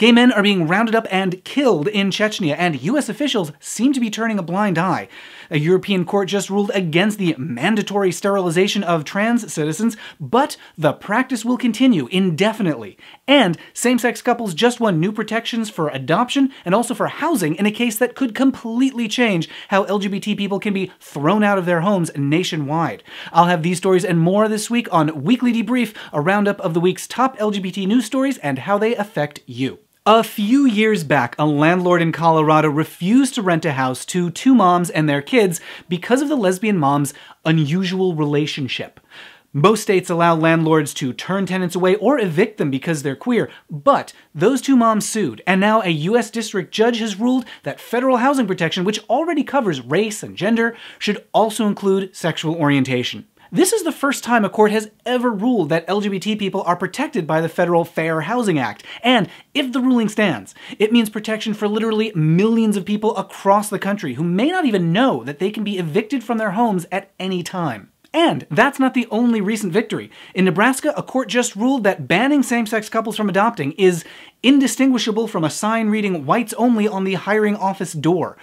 Gay men are being rounded up and killed in Chechnya, and US officials seem to be turning a blind eye. A European court just ruled against the mandatory sterilization of trans citizens, but the practice will continue indefinitely. And same-sex couples just won new protections for adoption and also for housing in a case that could completely change how LGBT people can be thrown out of their homes nationwide. I'll have these stories and more this week on Weekly Debrief, a roundup of the week's top LGBT news stories and how they affect you. A few years back, a landlord in Colorado refused to rent a house to two moms and their kids because of the lesbian mom's unusual relationship. Most states allow landlords to turn tenants away or evict them because they're queer, but those two moms sued, and now a US district judge has ruled that federal housing protection, which already covers race and gender, should also include sexual orientation. This is the first time a court has ever ruled that LGBT people are protected by the federal Fair Housing Act, and if the ruling stands, it means protection for literally millions of people across the country who may not even know that they can be evicted from their homes at any time. And that's not the only recent victory. In Nebraska, a court just ruled that banning same-sex couples from adopting is indistinguishable from a sign reading "whites only" on the hiring office door.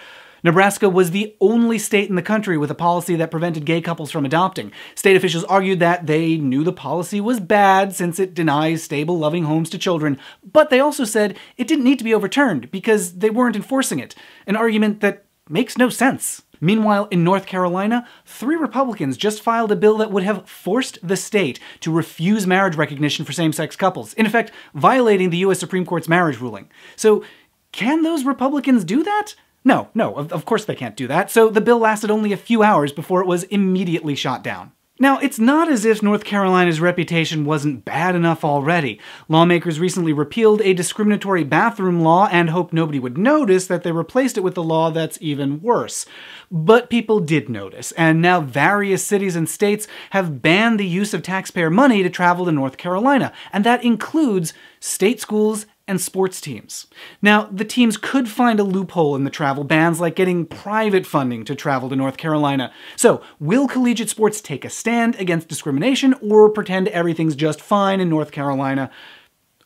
Nebraska was the only state in the country with a policy that prevented gay couples from adopting. State officials argued that they knew the policy was bad since it denies stable, loving homes to children, but they also said it didn't need to be overturned because they weren't enforcing it, an argument that makes no sense. Meanwhile, in North Carolina, 3 Republicans just filed a bill that would have forced the state to refuse marriage recognition for same-sex couples, in effect violating the US Supreme Court's marriage ruling. So, can those Republicans do that? No, of course they can't do that, so the bill lasted only a few hours before it was immediately shot down. Now, it's not as if North Carolina's reputation wasn't bad enough already. Lawmakers recently repealed a discriminatory bathroom law and hoped nobody would notice that they replaced it with a law that's even worse. But people did notice, and now various cities and states have banned the use of taxpayer money to travel to North Carolina, and that includes state schools and sports teams. Now, the teams could find a loophole in the travel bans, like getting private funding to travel to North Carolina. So, will collegiate sports take a stand against discrimination or pretend everything's just fine in North Carolina?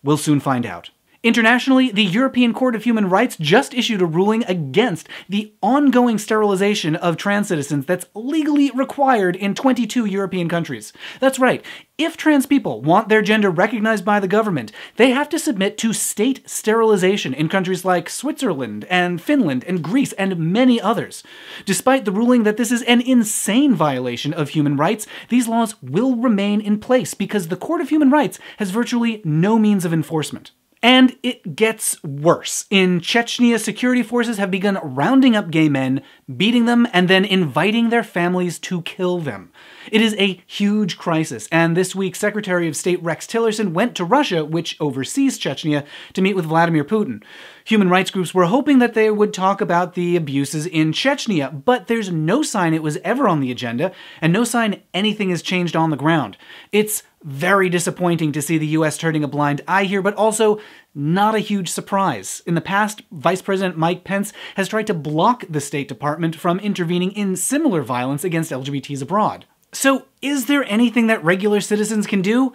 We'll soon find out. Internationally, the European Court of Human Rights just issued a ruling against the ongoing sterilization of trans citizens that's legally required in 22 European countries. That's right. If trans people want their gender recognized by the government, they have to submit to state sterilization in countries like Switzerland and Finland and Greece and many others. Despite the ruling that this is an insane violation of human rights, these laws will remain in place because the Court of Human Rights has virtually no means of enforcement. And it gets worse. In Chechnya, security forces have begun rounding up gay men, beating them, and then inviting their families to kill them. It is a huge crisis, and this week Secretary of State Rex Tillerson went to Russia, which oversees Chechnya, to meet with Vladimir Putin. Human rights groups were hoping that they would talk about the abuses in Chechnya, but there's no sign it was ever on the agenda, and no sign anything has changed on the ground. It's very disappointing to see the US turning a blind eye here, but also not a huge surprise. In the past, Vice President Mike Pence has tried to block the State Department from intervening in similar violence against LGBTs abroad. So, is there anything that regular citizens can do?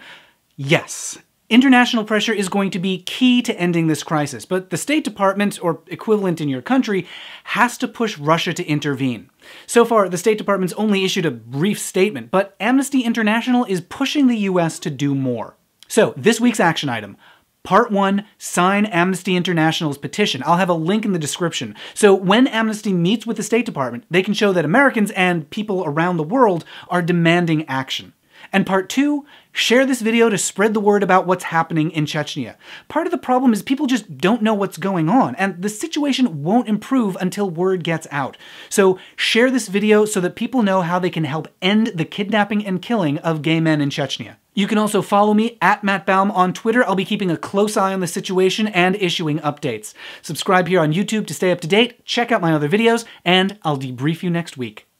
Yes. International pressure is going to be key to ending this crisis, but the State Department, or equivalent in your country, has to push Russia to intervene. So far, the State Department's only issued a brief statement, but Amnesty International is pushing the US to do more. So, this week's action item. Part 1, sign Amnesty International's petition. I'll have a link in the description. So when Amnesty meets with the State Department, they can show that Americans and people around the world are demanding action. And part 2, share this video to spread the word about what's happening in Chechnya. Part of the problem is people just don't know what's going on, and the situation won't improve until word gets out. So share this video so that people know how they can help end the kidnapping and killing of gay men in Chechnya. You can also follow me at Matt Baum on Twitter. I'll be keeping a close eye on the situation and issuing updates. Subscribe here on YouTube to stay up to date, check out my other videos, and I'll debrief you next week.